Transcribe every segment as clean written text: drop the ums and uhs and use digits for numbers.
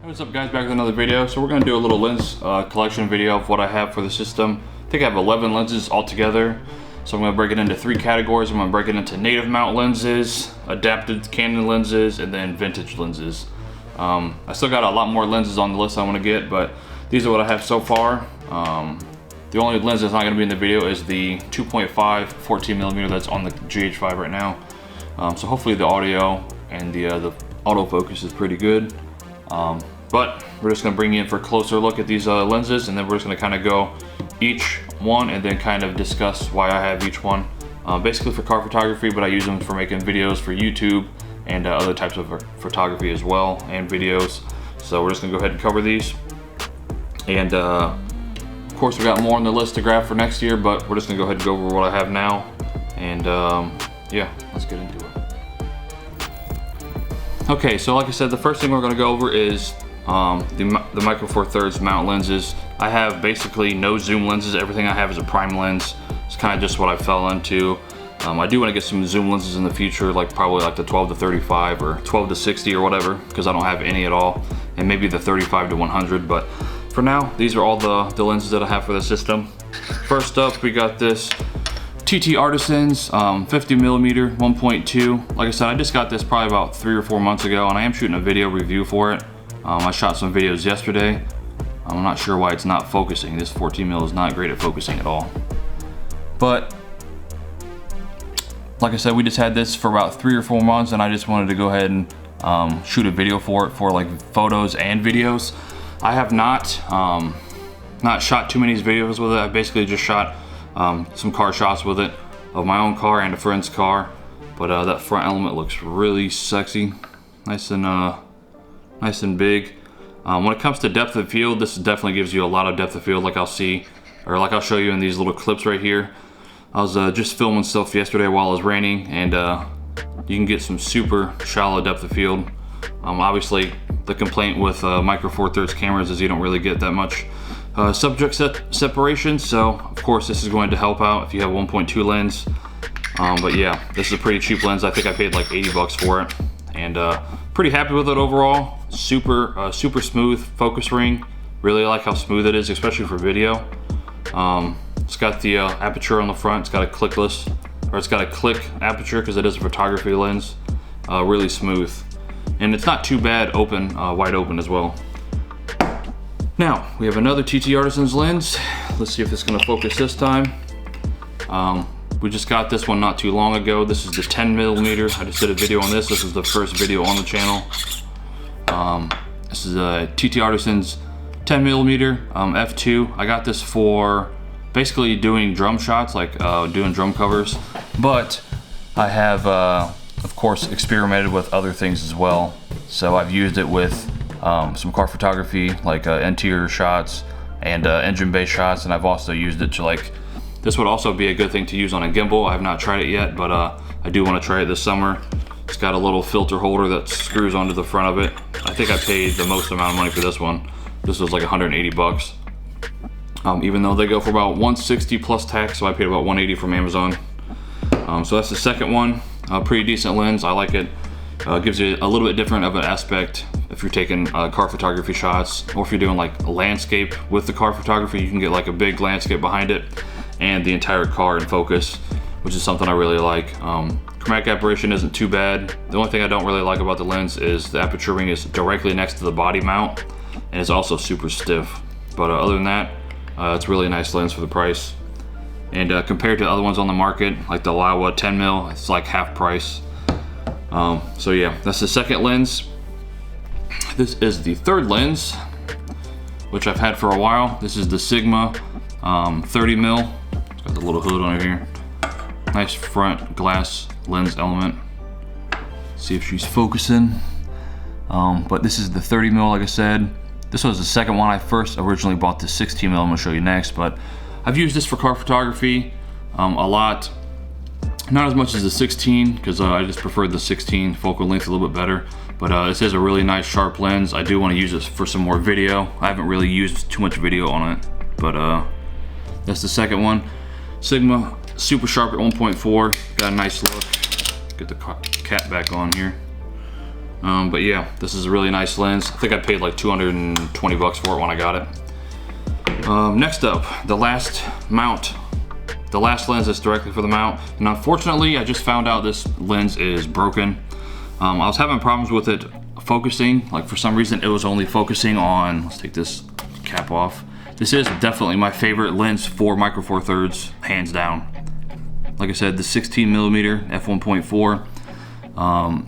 What's up guys, back with another video. So we're going to do a little lens collection video of what I have for the system. I think I have 11 lenses altogether. So I'm going to break it into 3 categories. I'm going to break it into native mount lenses, adapted Canon lenses, and then vintage lenses. I still got a lot more lenses on the list I want to get, but these are what I have so far. The only lens that's not going to be in the video is the 2.5 14mm that's on the GH5 right now. So hopefully the audio and the autofocus is pretty good. But we're just going to bring you in for a closer look at these lenses, and then we're just going to kind of go each one and then kind of discuss why I have each one. Basically for car photography, but I use them for making videos for YouTube and other types of photography as well, and videos. So we're just going to go ahead and cover these. And of course we got more on the list to grab for next year, but we're just going to go ahead and go over what I have now. And yeah, let's get into it. Okay, so like I said, the first thing we're going to go over is the Micro Four Thirds mount lenses. I have basically no zoom lenses. Everything I have is a prime lens. It's kind of just what I fell into. I do want to get some zoom lenses in the future, like probably like the 12 to 35 or 12 to 60 or whatever, because I don't have any at all, and maybe the 35 to 100. But for now, these are all the lenses that I have for the system. First up, we got this TT Artisans 50mm 1.2. Like I said, I just got this probably about 3 or 4 months ago, and I am shooting a video review for it. I shot some videos yesterday. I'm not sure why it's not focusing. This 14mm is not great at focusing at all. But like I said, we just had this for about 3 or 4 months, and I just wanted to go ahead and shoot a video for it, for like photos and videos. I have not shot too many videos with it. I basically just shot some car shots with it, of my own car and a friend's car. But that front element looks really sexy, nice and big. When it comes to depth of field, this definitely gives you a lot of depth of field, like I'll show you in these little clips right here. I was just filming stuff yesterday while it was raining, and you can get some super shallow depth of field. Obviously, the complaint with Micro Four Thirds cameras is you don't really get that much subject separation, so of course this is going to help out if you have 1.2 lens. But yeah, this is a pretty cheap lens. I think I paid like 80 bucks for it, and pretty happy with it overall. Super smooth focus ring. Really like how smooth it is, especially for video. It's got the aperture on the front. It's got a clickless, or it's got a click aperture because it is a photography lens. Really smooth, and it's not too bad open, wide open as well. Now, we have another TT Artisans lens. Let's see if it's gonna focus this time. We just got this one not too long ago. This is the 10mm. I just did a video on this. This is the first video on the channel. This is a TT Artisans 10mm f2. I got this for basically doing drum shots, like doing drum covers. But I have, of course, experimented with other things as well. So I've used it with some car photography, like interior shots and engine bay shots, and I've also used it to, like, this would also be a good thing to use on a gimbal. I have not tried it yet, but I do want to try it this summer. It's got a little filter holder that screws onto the front of it. I think I paid the most amount of money for this one. This was like 180 bucks. Even though they go for about 160 plus tax, so I paid about 180 from Amazon. So that's the second one. Pretty decent lens. I like it. Gives you a little bit different of an aspect if you're taking car photography shots, or if you're doing like a landscape with the car photography. You can get like a big landscape behind it and the entire car in focus, which is something I really like. Chromatic aberration isn't too bad. The only thing I don't really like about the lens is the aperture ring is directly next to the body mount, and it's also super stiff. But other than that, it's really a nice lens for the price. And compared to other ones on the market, like the Laowa 10mm, it's like half price. So yeah, that's the second lens. This is the third lens, which I've had for a while. This is the Sigma 30mm. It's got the little hood on it here. Nice front glass lens element. See if she's focusing. But this is the 30mm, like I said. This was the second one. I first originally bought the 16mm. I'm gonna show you next, but I've used this for car photography a lot. Not as much as the 16, because I just preferred the 16 focal length a little bit better. But this is a really nice sharp lens. I do want to use this for some more video. I haven't really used too much video on it, but that's the second one. Sigma, super sharp at 1.4. Got a nice look. Get the cat back on here. But yeah, this is a really nice lens. I think I paid like 220 bucks for it when I got it. Next up, the last mount. The last lens is directly for the mount. And unfortunately, I just found out this lens is broken. I was having problems with it focusing. Like for some reason, it was only focusing on, let's take this cap off. This is definitely my favorite lens for Micro Four Thirds, hands down. Like I said, the 16mm f1.4.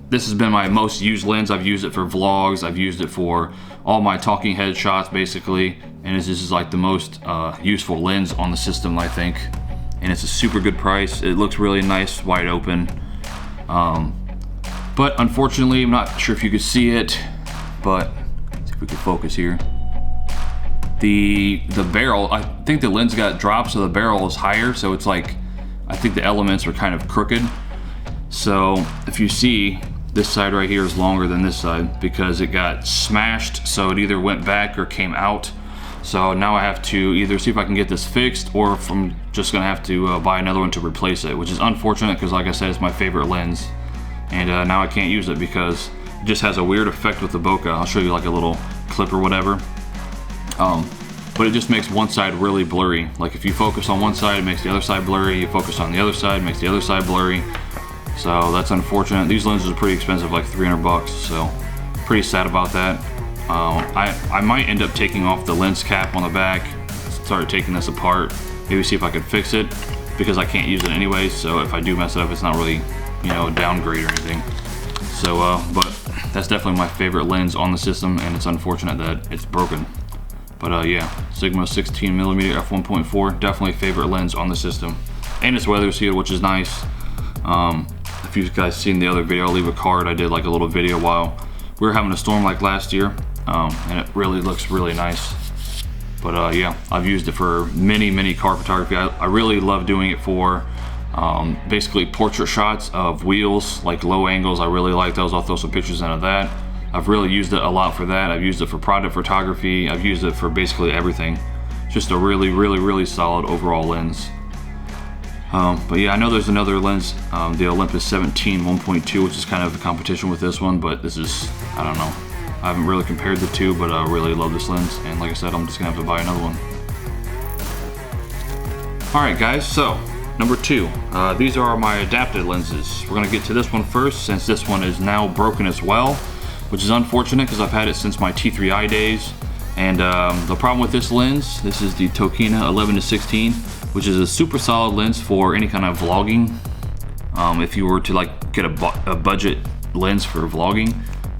This has been my most used lens. I've used it for vlogs. I've used it for all my talking head shots, basically. And this is like the most useful lens on the system, I think. And it's a super good price. It looks really nice, wide open. But unfortunately, I'm not sure if you could see it, but let's see if we can focus here. The barrel, I think the lens got dropped, so the barrel is higher. So it's like, I think the elements are kind of crooked. So if you see, this side right here is longer than this side because it got smashed, so it either went back or came out. So now I have to either see if I can get this fixed, or if I'm just gonna have to buy another one to replace it, which is unfortunate because like I said, it's my favorite lens. And now I can't use it because it just has a weird effect with the bokeh. I'll show you like a little clip or whatever. But it just makes one side really blurry. Like if you focus on one side, it makes the other side blurry. You focus on the other side, it makes the other side blurry. So that's unfortunate. These lenses are pretty expensive, like 300 bucks. So pretty sad about that. I might end up taking off the lens cap on the back, start taking this apart, maybe see if I can fix it, because I can't use it anyway. So if I do mess it up, it's not really, you know, a downgrade or anything. So, but that's definitely my favorite lens on the system, and it's unfortunate that it's broken. But yeah, Sigma 16mm f1.4, definitely favorite lens on the system. And it's weather sealed, which is nice. If you guys seen the other video, I'll leave a card. I did like a little video while we were having a storm like last year, and it really looks really nice. But yeah, I've used it for many car photography. I really love doing it for basically portrait shots of wheels, like low angles. I really like those. I'll throw some pictures into that. I've really used it a lot for that. I've used it for product photography. I've used it for basically everything. Just a really solid overall lens. But yeah, I know there's another lens, the Olympus 17 1.2, which is kind of a competition with this one, but this is, I don't know. I haven't really compared the two, but I really love this lens. And like I said, I'm just gonna have to buy another one. All right guys, so number 2, these are my adapted lenses. We're gonna get to this one first, since this one is now broken as well, which is unfortunate because I've had it since my T3i days. And the problem with this lens, this is the Tokina 11-16, which is a super solid lens for any kind of vlogging. If you were to like get a budget lens for vlogging,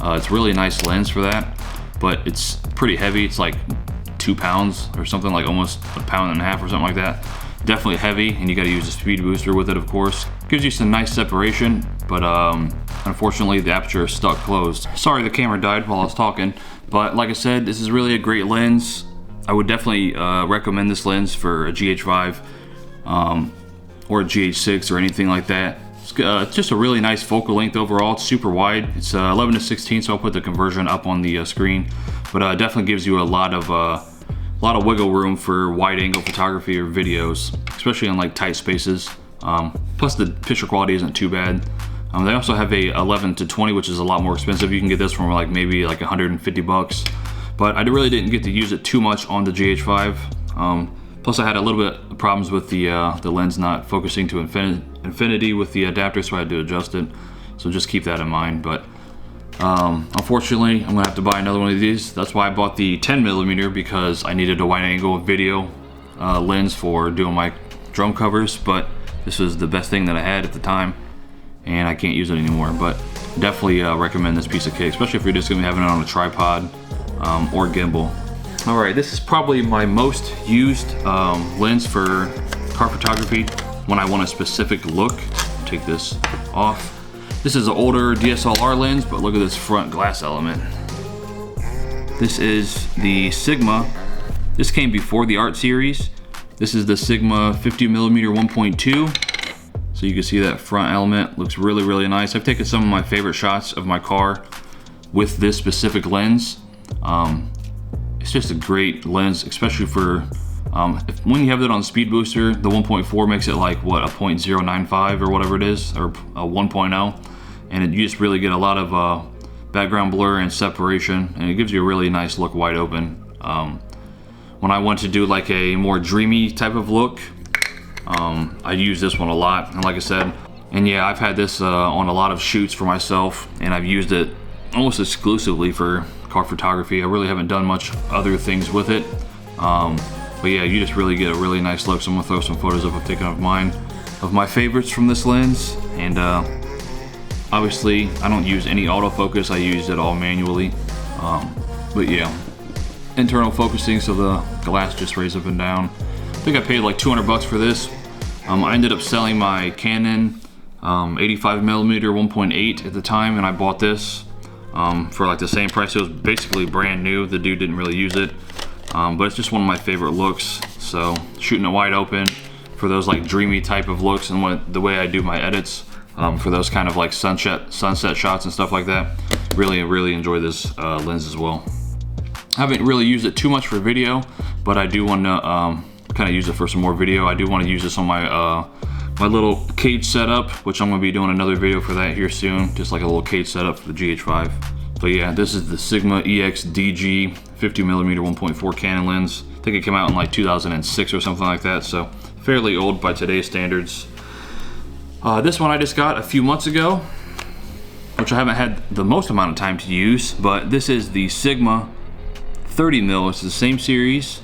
it's really a nice lens for that, but it's pretty heavy. It's like 2 pounds or something, like almost 1.5 pounds or something like that. Definitely heavy, and you got to use a speed booster with it, of course. Gives you some nice separation, but unfortunately the aperture is stuck closed. Sorry the camera died while I was talking, but like I said, this is really a great lens. I would definitely recommend this lens for a GH5 or a GH6 or anything like that. It's just a really nice focal length overall. It's super wide. It's 11-16, so I'll put the conversion up on the screen. But definitely gives you a lot of wiggle room for wide angle photography or videos, especially in like tight spaces. Plus the picture quality isn't too bad. They also have a 11-20, which is a lot more expensive. You can get this from like maybe like 150 bucks. But I really didn't get to use it too much on the GH5. Plus I had a little bit of problems with the lens not focusing to infinity with the adapter, so I had to adjust it. So just keep that in mind. But unfortunately, I'm gonna have to buy another one of these. That's why I bought the 10mm, because I needed a wide angle video lens for doing my drum covers. But this was the best thing that I had at the time, and I can't use it anymore. But definitely recommend this piece of kit, especially if you're just gonna be having it on a tripod or gimbal. All right, this is probably my most used lens for car photography when I want a specific look. Take this off. This is an older DSLR lens, but look at this front glass element. This is the Sigma. This came before the Art series. This is the Sigma 50mm 1.2. So you can see that front element looks really nice. I've taken some of my favorite shots of my car with this specific lens. It's just a great lens, especially for when you have it on speed booster. The 1.4 makes it like what, a 0.095 or whatever it is, or a 1.0, and you just really get a lot of background blur and separation, and it gives you a really nice look wide open. When I want to do like a more dreamy type of look, I use this one a lot, and like I said, and yeah, I've had this on a lot of shoots for myself, and I've used it almost exclusively for car photography. I really haven't done much other things with it, but yeah, you just really get a really nice look. So I'm gonna throw some photos up I've taken of mine, of my favorites from this lens, and obviously I don't use any autofocus, I use it all manually, but yeah, internal focusing, so the glass just rays up and down. I think I paid like 200 bucks for this. I ended up selling my Canon 85mm 1.8 at the time, and I bought this for like the same price. It was basically brand new. The dude didn't really use it, but it's just one of my favorite looks. So shooting it wide open for those like dreamy type of looks, and the way I do my edits for those kind of like sunset shots and stuff like that, really enjoy this lens as well. I haven't really used it too much for video, but I do want to kind of use it for some more video. I do want to use this on my my little cage setup, which I'm going to be doing another video for that here soon, just like a little cage setup for the GH5. But yeah, this is the Sigma EX-DG 50mm 1.4 Canon lens. I think it came out in like 2006 or something like that, so fairly old by today's standards. This one I just got a few months ago, which I haven't had the most amount of time to use, but this is the Sigma 30mm. It's the same series.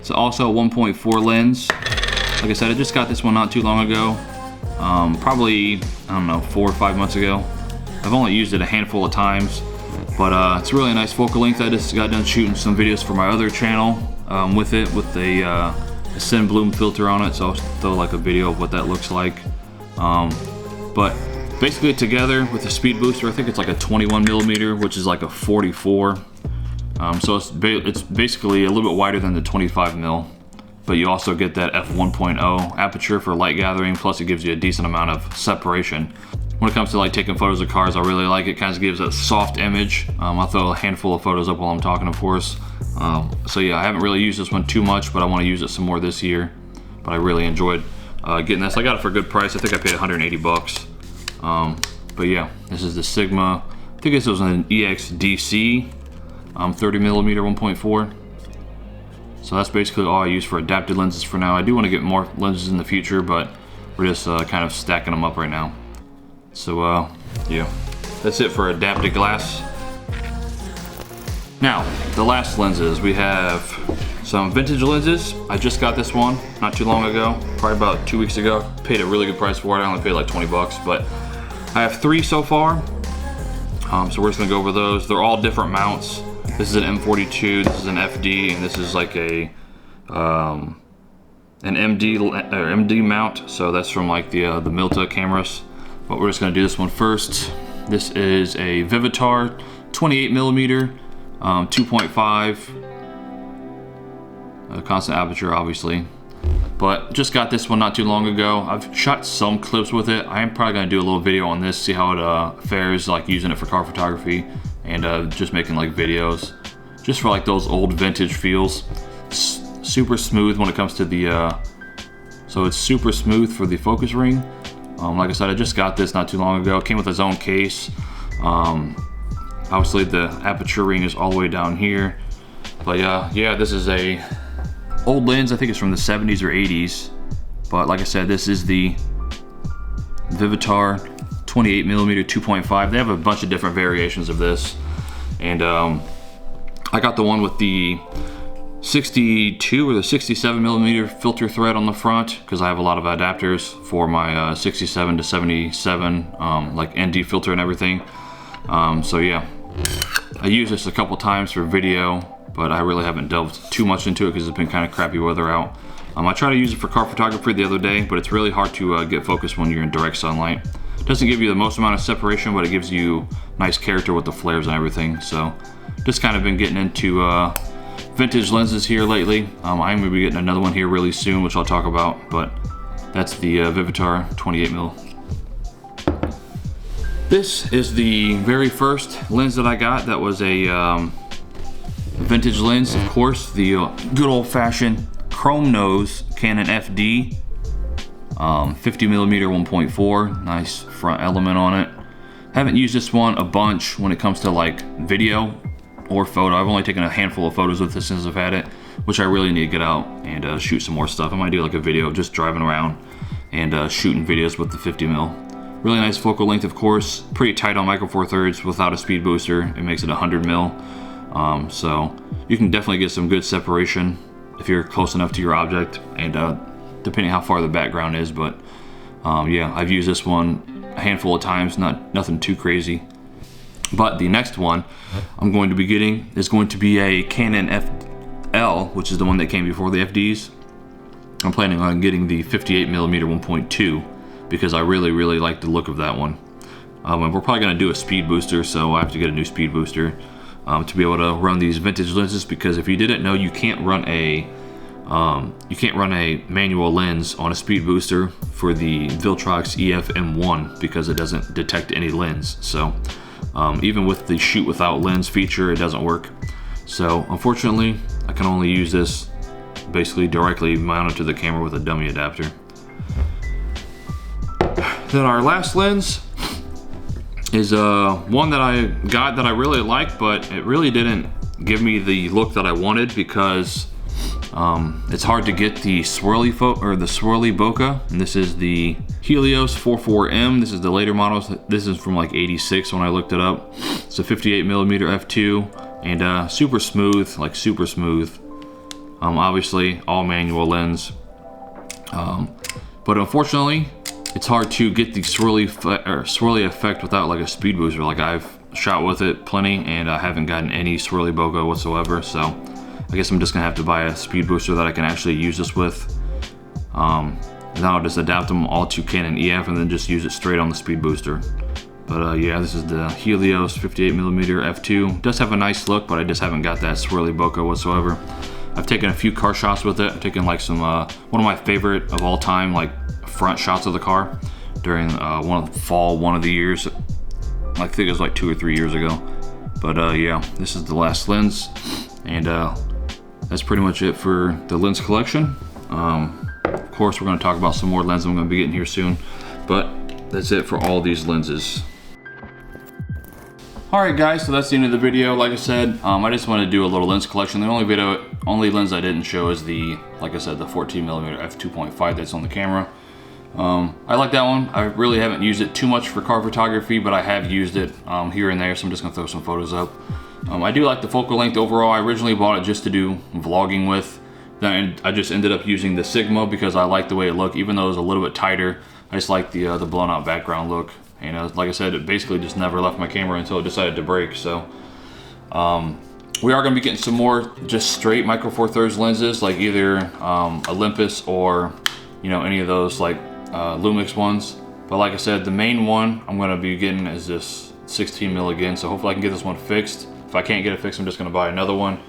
It's also a 1.4 lens. Like I said, I just got this one not too long ago. Probably, I don't know, 4 or 5 months ago. I've only used it a handful of times, but it's really a nice focal length. I just got done shooting some videos for my other channel with it, with a Sin Bloom filter on it, so I'll throw like a video of what that looks like. But basically together with the speed booster, I think it's like a 21mm, which is like a 44. So it's basically a little bit wider than the 25mm, but you also get that f1.0 aperture for light gathering, plus it gives you a decent amount of separation. When it comes to like taking photos of cars, I really like it. Kind of gives a soft image. I'll throw a handful of photos up while I'm talking, of course. So yeah, I haven't really used this one too much, but I want to use it some more this year. But I really enjoyed getting this. I got it for a good price. I think I paid 180 bucks. But yeah, this is the Sigma. I think this was an EX-DC 30mm 1.4. So that's basically all I use for adapted lenses for now. I do want to get more lenses in the future, but we're just kind of stacking them up right now. So yeah, that's it for adapted glass. Now, the last lenses. We have some vintage lenses. I just got this one not too long ago, probably about 2 weeks ago. Paid a really good price for it. I only paid like 20 bucks, but I have 3 so far. So we're just gonna go over those. They're all different mounts. This is an M42, this is an FD, and this is like a an MD mount. So that's from like the Milta cameras. But we're just gonna do this one first. This is a Vivitar 28mm 2.5 constant aperture, obviously. But just got this one not too long ago. I've shot some clips with it. I am probably gonna do a little video on this, see how it fares, like using it for car photography and just making like videos, just for like those old vintage feels. Super smooth when it comes to the, so it's super smooth for the focus ring. Like I said, I just got this not too long ago. It came with its own case. Obviously the aperture ring is all the way down here. But yeah, this is a old lens. I think it's from the 70s or 80s. But like I said, this is the Vivitar 28mm 2.5. They have a bunch of different variations of this. And I got the one with the 62 or the 67mm filter thread on the front, because I have a lot of adapters for my 67 to 77 like ND filter and everything. So yeah, I used this a couple times for video, but I really haven't delved too much into it because it's been kind of crappy weather out. I tried to use it for car photography the other day, but it's really hard to get focused when you're in direct sunlight. It doesn't give you the most amount of separation, but it gives you nice character with the flares and everything. So just kind of been getting into vintage lenses here lately. I'm going to be getting another one here really soon, which I'll talk about, but that's the Vivitar 28mm. This is the very first lens that I got that was a vintage lens, of course, the good old-fashioned chrome nose Canon FD 50mm 1.4, nice front element on it. Haven't used this one a bunch when it comes to like video or photo. I've only taken a handful of photos with this since I've had it, which I really need to get out and shoot some more stuff. I might do like a video just driving around and shooting videos with the 50mm. Really nice focal length, of course. Pretty tight on micro four thirds without a speed booster. It makes it 100mm. So you can definitely get some good separation if you're close enough to your object, and depending how far the background is. But yeah, I've used this one a handful of times, nothing too crazy. But the next one I'm going to be getting is going to be a Canon FL, which is the one that came before the FDs. I'm planning on getting the 58mm 1.2 because I really like the look of that one. And we're probably going to do a speed booster, so I have to get a new speed booster to be able to run these vintage lenses, because if you didn't know, you can't run a manual lens on a speed booster for the Viltrox EF M1 because it doesn't detect any lens. So even with the shoot without lens feature, it doesn't work. So unfortunately, I can only use this basically directly mounted to the camera with a dummy adapter. Then our last lens is one that I got that I really like, but it really didn't give me the look that I wanted because it's hard to get the swirly bokeh, and this is the Helios 44M. This is the later models. This is from like '86 when I looked it up. It's a 58mm f2 and super smooth, like super smooth. Obviously all manual lens, but unfortunately it's hard to get the swirly effect without like a speed booster. Like I've shot with it plenty and I haven't gotten any swirly bokeh whatsoever. So I guess I'm just gonna have to buy a speed booster that I can actually use this with. And then I'll just adapt them all to Canon EF and then just use it straight on the speed booster. But yeah, this is the Helios 58mm f2. It does have a nice look, but I just haven't got that swirly bokeh whatsoever. I've taken a few car shots with it. I've taken like some, one of my favorite of all time, like front shots of the car during one of the years. I think it was like 2 or 3 years ago. But yeah, this is the last lens. And that's pretty much it for the lens collection. Of course, we're gonna talk about some more lenses I'm gonna be getting here soon. But that's it for all these lenses. Alright guys, so that's the end of the video. Like I said, I just wanted to do a little lens collection. The only lens I didn't show is the, like I said, the 14mm f2.5 that's on the camera. I like that one. I really haven't used it too much for car photography, but I have used it here and there, so I'm just gonna throw some photos up. I do like the focal length overall. I originally bought it just to do vlogging with. Then I just ended up using the Sigma because I like the way it looked, even though it was a little bit tighter. I just like the blown out background look. And like I said, it basically just never left my camera until it decided to break. So we are going to be getting some more just straight micro four thirds lenses, like either Olympus or any of those like Lumix ones. But like I said, the main one I'm going to be getting is this 16mm again. So hopefully I can get this one fixed. If I can't get it fixed, I'm just going to buy another one.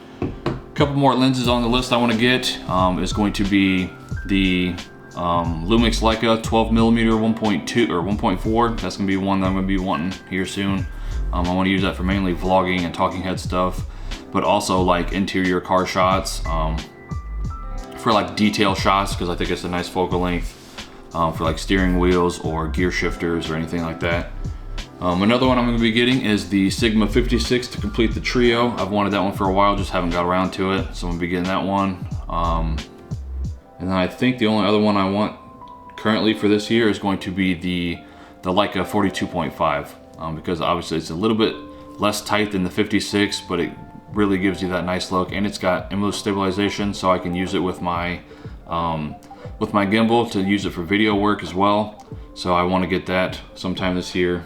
A couple more lenses on the list I want to get is going to be the Lumix Leica 12mm 1.2 or 1.4. That's gonna be one that I'm gonna be wanting here soon. I want to use that for mainly vlogging and talking head stuff, but also like interior car shots, for like detail shots, because I think it's a nice focal length for like steering wheels or gear shifters or anything like that. Another one I'm going to be getting is the Sigma 56 to complete the trio. I've wanted that one for a while, just haven't got around to it, so I'm going to be getting that one. And then I think the only other one I want currently for this year is going to be the Leica 42.5, because obviously it's a little bit less tight than the 56, but it really gives you that nice look, and it's got image stabilization, so I can use it with my gimbal to use it for video work as well. So I want to get that sometime this year.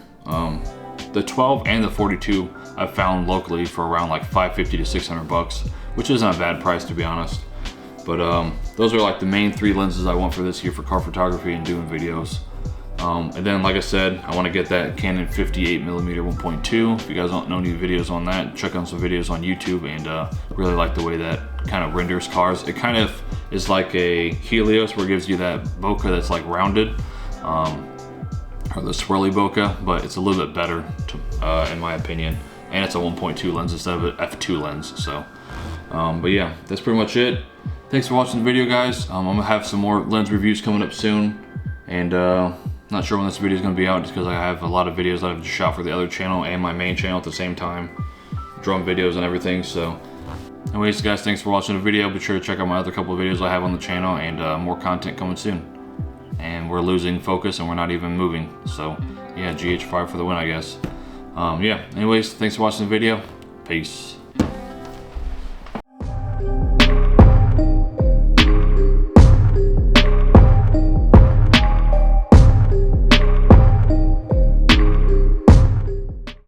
The 12 and the 42 I've found locally for around like $550 to $600, which isn't a bad price to be honest. But those are like the main 3 lenses I want for this year for car photography and doing videos. And then like I said, I want to get that Canon 58mm 1.2. If you guys don't know any videos on that, check out some videos on YouTube, and really like the way that kind of renders cars. It kind of is like a Helios where it gives you that bokeh that's like rounded, or the swirly bokeh, but it's a little bit better in my opinion. And it's a 1.2 lens instead of an f2 lens. So, but yeah, that's pretty much it. Thanks for watching the video, guys. I'm gonna have some more lens reviews coming up soon, and Not sure when this video is going to be out, just because I have a lot of videos that I've shot for the other channel and my main channel at the same time. Drum videos and everything, so. Anyways, guys, thanks for watching the video. Be sure to check out my other couple of videos I have on the channel, and more content coming soon. And we're losing focus and we're not even moving. So, yeah, GH5 for the win, I guess. Yeah, anyways, thanks for watching the video. Peace.